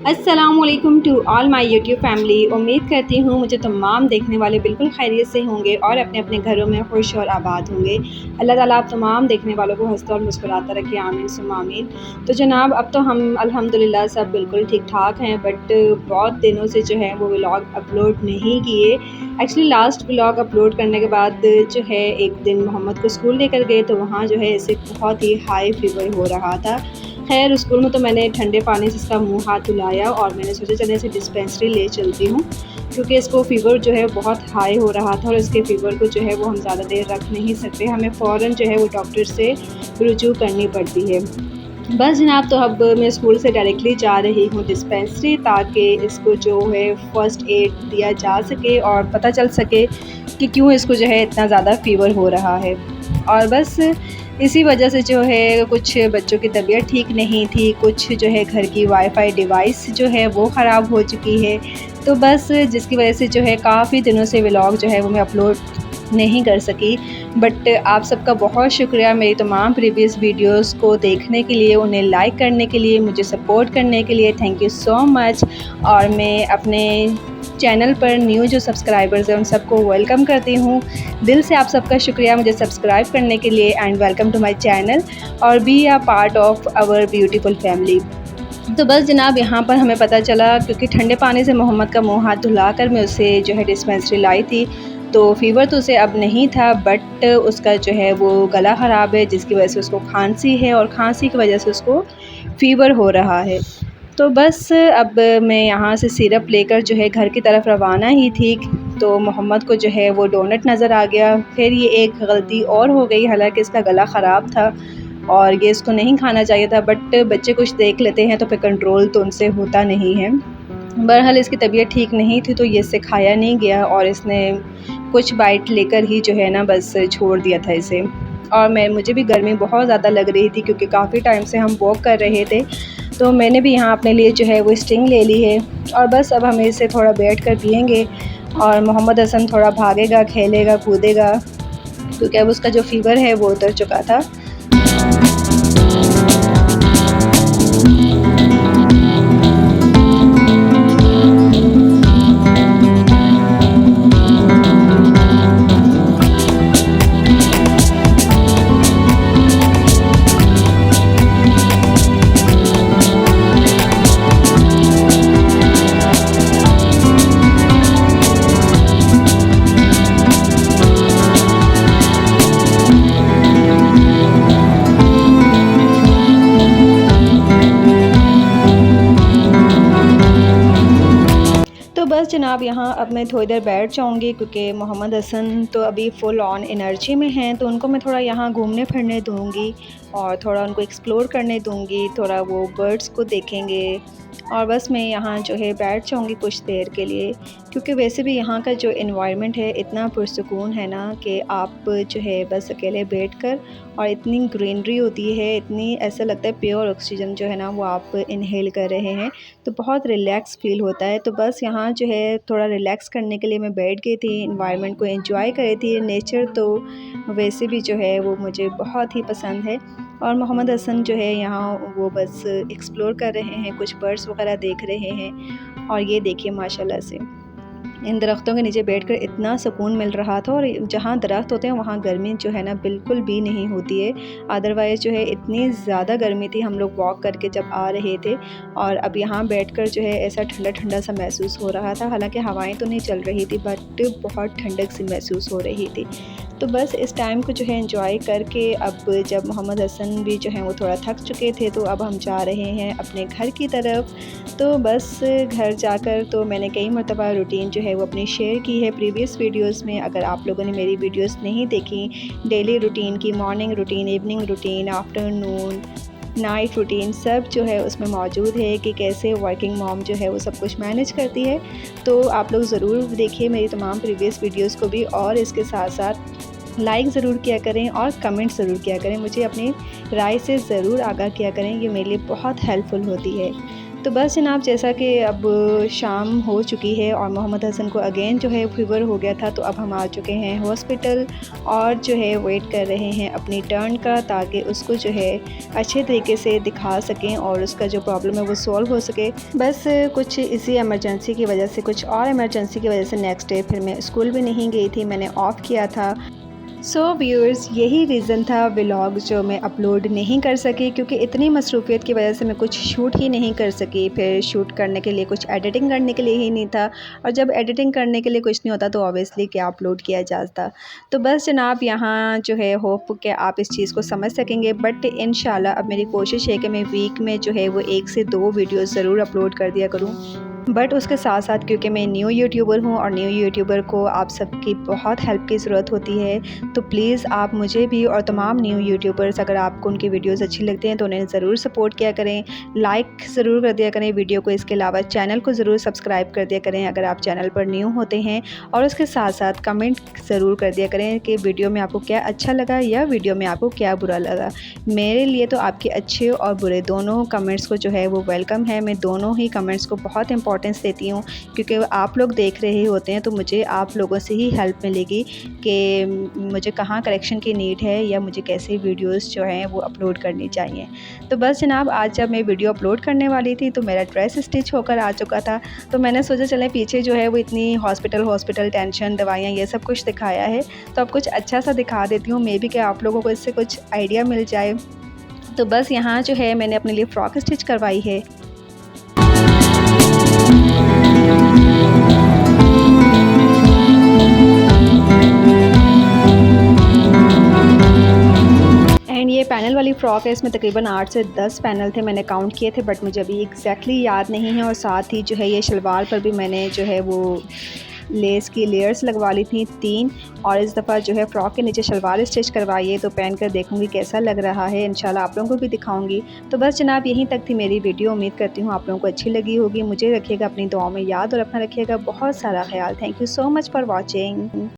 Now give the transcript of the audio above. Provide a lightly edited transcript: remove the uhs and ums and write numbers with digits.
अस्सलामुअलैकुम to all my YouTube family. उम्मीद करती हूँ मुझे तमाम देखने वाले बिल्कुल खैरियत से होंगे और अपने अपने घरों में खुश और आबाद होंगे। अल्लाह ताला आप तमाम देखने वालों को हंसता और मुस्कुराता रखे, आमीन सुम्मा आमीन। तो जनाब अब तो हम अल्हम्दुलिल्लाह सब बिल्कुल ठीक ठाक हैं, बट बहुत दिनों से जो है वो व्लॉग अपलोड नहीं किए। एक्चुअली लास्ट व्लॉग अपलोड करने के बाद जो है एक दिन मोहम्मद को स्कूल लेकर गए तो वहाँ जो है इसे बहुत ही हाई फीवर हो रहा था। खैर स्कूल में तो मैंने ठंडे पानी से इसका मुँह हाथ धुलाया और मैंने सोचा चले इसे डिस्पेंसरी ले चलती हूँ, क्योंकि इसको फ़ीवर जो है बहुत हाई हो रहा था और इसके फ़ीवर को जो है वो हम ज़्यादा देर रख नहीं सकते, हमें फ़ौरन जो है वो डॉक्टर से रुजू करनी पड़ती है। बस जनाब तो अब मैं स्कूल से डायरेक्टली जा रही हूँ डिस्पेंसरी, ताकि इसको जो है फ़र्स्ट एड दिया जा सके और पता चल सके कि क्यों इसको जो है इतना ज़्यादा फ़ीवर हो रहा है। और बस इसी वजह से जो है कुछ बच्चों की तबीयत ठीक नहीं थी, कुछ जो है घर की वाईफ़ाई डिवाइस जो है वो ख़राब हो चुकी है। तो बस जिसकी वजह से जो है काफ़ी दिनों से व्लॉग जो है वो मैं अपलोड नहीं कर सकी। बट आप सबका बहुत शुक्रिया मेरी तमाम प्रीवियस वीडियोस को देखने के लिए, उन्हें लाइक करने के लिए, मुझे सपोर्ट करने के लिए थैंक यू सो मच। और मैं अपने चैनल पर न्यू जो सब्सक्राइबर्स हैं उन सबको वेलकम करती हूँ। दिल से आप सबका शुक्रिया मुझे सब्सक्राइब करने के लिए and welcome to my channel और be a part of our beautiful family. तो बस जनाब यहाँ पर हमें पता चला, क्योंकि ठंडे पानी से मोहम्मद का मुँह हाथ धुलाकर मैं उसे जो है डिस्पेंसरी लाई थी, तो फ़ीवर तो उसे अब नहीं था, बट उसका जो है वो गला ख़राब है जिसकी वजह से उसको खांसी है और खांसी की वजह से उसको फ़ीवर हो रहा है। तो बस अब मैं यहाँ से सिरप लेकर जो है घर की तरफ रवाना ही थी, तो मोहम्मद को जो है वो डोनट नज़र आ गया। फिर ये एक गलती और हो गई, हालांकि इसका गला ख़राब था और ये इसको नहीं खाना चाहिए था, बट बच्चे कुछ देख लेते हैं तो फिर कंट्रोल तो उनसे होता नहीं है। बहरहाल इसकी तबीयत ठीक नहीं थी तो ये इससे खाया नहीं गया और इसने कुछ बाइट लेकर ही जो है ना बस छोड़ दिया था इसे। और मुझे भी गर्मी बहुत ज़्यादा लग रही थी, क्योंकि काफ़ी टाइम से हम वॉक कर रहे थे, तो मैंने भी यहाँ अपने लिए जो है वो स्टिंग ले ली है। और बस अब हम इसे थोड़ा बैठ कर पियेंगे और मोहम्मद हसन थोड़ा भागेगा, खेलेगा, कूदेगा, क्योंकि अब उसका जो फ़ीवर है वो उतर चुका था। तो बस जनाब यहाँ अब मैं थोड़ी देर बैठ जाऊँगी, क्योंकि मोहम्मद हसन तो अभी फ़ुल ऑन एनर्जी में हैं, तो उनको मैं थोड़ा यहाँ घूमने फिरने दूँगी और थोड़ा उनको एक्सप्लोर करने दूँगी, थोड़ा वो बर्ड्स को देखेंगे। और बस मैं यहाँ जो है बैठ जाऊँगी कुछ देर के लिए, क्योंकि वैसे भी यहाँ का जो एनवायरनमेंट है इतना पुरसुकून है ना कि आप जो है बस अकेले बैठकर, और इतनी ग्रीनरी होती है, इतनी ऐसा लगता है प्योर ऑक्सीजन जो है ना वो आप इनहेल कर रहे हैं, तो बहुत रिलैक्स फ़ील होता है। तो बस यहाँ जो है थोड़ा रिलैक्स करने के लिए मैं बैठ गई थी, एनवायरनमेंट को एंजॉय कर रही थी। नेचर तो वैसे भी जो है वो मुझे बहुत ही पसंद है। और मोहम्मद हसन जो है यहाँ वो बस एक्सप्लोर कर रहे हैं, कुछ बर्ड्स वगैरह देख रहे हैं। और ये देखिए माशाल्लाह से इन दरख्तों के नीचे बैठकर इतना सुकून मिल रहा था, और जहाँ दरख्त होते हैं वहाँ गर्मी जो है ना बिल्कुल भी नहीं होती है। अदरवाइज़ जो है इतनी ज़्यादा गर्मी थी हम लोग वॉक करके जब आ रहे थे, और अब यहाँ बैठकर जो है ऐसा ठंडा ठंडा सा महसूस हो रहा था। हालांकि हवाएं तो नहीं चल रही थी, बट बहुत ठंडक सी महसूस हो रही थी। तो बस इस टाइम को जो है एंजॉय करके अब जब मोहम्मद हसन भी जो है वो थोड़ा थक चुके थे, तो अब हम जा रहे हैं अपने घर की तरफ। तो बस घर जाकर तो मैंने कई मरतबा रूटीन जो है वो अपनी शेयर की है प्रीवियस वीडियोस में। अगर आप लोगों ने मेरी वीडियोस नहीं देखी, डेली रूटीन की, morning routine, evening routine, afternoon, night routine, सब जो है उसमें मौजूद है कि कैसे वर्किंग मॉम जो है वो सब कुछ मैनेज करती है। तो आप लोग ज़रूर देखिए मेरी तमाम प्रीवियस वीडियोस को भी, और इसके साथ साथ लाइक ज़रूर किया करें और कमेंट ज़रूर किया करें, मुझे अपनी राय से ज़रूर आगाह किया करें, ये मेरे लिए बहुत हेल्पफुल होती है। तो बस जनाब जैसा कि अब शाम हो चुकी है और मोहम्मद हसन को अगेन जो है फ़ीवर हो गया था, तो अब हम आ चुके हैं हॉस्पिटल और जो है वेट कर रहे हैं अपनी टर्न का, ताकि उसको जो है अच्छे तरीके से दिखा सकें और उसका जो प्रॉब्लम है वो सॉल्व हो सके। बस कुछ इसी इमरजेंसी की वजह से, कुछ और इमरजेंसी की वजह से नेक्स्ट डे फिर मैं स्कूल भी नहीं गई थी, मैंने ऑफ़ किया था। सो व्यूअर्स, यही रीज़न था व्लॉग जो मैं अपलोड नहीं कर सकी, क्योंकि इतनी मसरूफ़ियत की वजह से मैं कुछ शूट ही नहीं कर सकी। फिर शूट करने के लिए कुछ एडिटिंग करने के लिए ही नहीं था, और जब एडिटिंग करने के लिए कुछ नहीं होता तो ऑब्वियसली क्या अपलोड किया जाता। तो बस जनाब यहाँ जो है होप कि आप इस चीज़ को समझ सकेंगे, बट इंशाल्लाह अब मेरी कोशिश है कि मैं वीक में जो है वो 1 से 2 वीडियोज़ ज़रूर अपलोड कर दिया करूँ। बट उसके साथ साथ क्योंकि मैं न्यू यूट्यूबर हूँ और न्यू यूट्यूबर को आप सबकी बहुत हेल्प की ज़रूरत होती है, तो प्लीज़ आप मुझे भी और तमाम न्यू यूट्यूबर्स, अगर आपको उनकी वीडियोस अच्छी लगती हैं तो उन्हें ज़रूर सपोर्ट किया करें, लाइक ज़रूर कर दिया करें वीडियो को। इसके अलावा चैनल को ज़रूर सब्सक्राइब कर दिया करें अगर आप चैनल पर न्यू होते हैं, और उसके साथ साथ कमेंट ज़रूर कर दिया करें कि वीडियो में आपको क्या अच्छा लगा या वीडियो में आपको क्या बुरा लगा। मेरे लिए तो आपके अच्छे और बुरे दोनों कमेंट्स को जो है वो वेलकम है। मैं दोनों ही कमेंट्स को बहुत इंपॉर्टेंस देती हूँ, क्योंकि आप लोग देख रहे होते हैं तो मुझे आप लोगों से ही हेल्प मिलेगी कि मुझे कहाँ करेक्शन की नीड है या मुझे कैसे वीडियोस जो हैं वो अपलोड करनी चाहिए। तो बस जनाब आज जब मैं वीडियो अपलोड करने वाली थी तो मेरा ड्रेस स्टिच होकर आ चुका था, तो मैंने सोचा चलें पीछे जो है वो इतनी हॉस्पिटल टेंशन, दवाइयाँ, ये सब कुछ दिखाया है तो अब कुछ अच्छा सा दिखा देती हूँ, मे बी कि आप लोगों को इससे कुछ आइडिया मिल जाए। तो बस यहाँ जो है मैंने अपने लिए फ़्रॉक स्टिच करवाई है। एंड ये पैनल वाली फ़्रॉक है, इसमें तकरीबन 8 से 10 पैनल थे, मैंने काउंट किए थे, बट मुझे अभी एग्जैक्टली याद नहीं है। और साथ ही जो है ये शलवार पर भी मैंने जो है वो लेस की लेयर्स लगवा ली थी 3, और इस दफ़ा जो है फ़्रॉक के नीचे शलवार स्टिच करवाई है, तो पहन कर देखूँगी कैसा लग रहा है, इंशाल्लाह आप लोगों को भी दिखाऊँगी। तो बस जनाब यहीं तक थी मेरी वीडियो, उम्मीद करती हूँ आप लोगों को अच्छी लगी होगी। मुझे रखिएगा अपनी दुआओं में याद और अपना रखिएगा बहुत सारा ख्याल। Thank you so much for watching.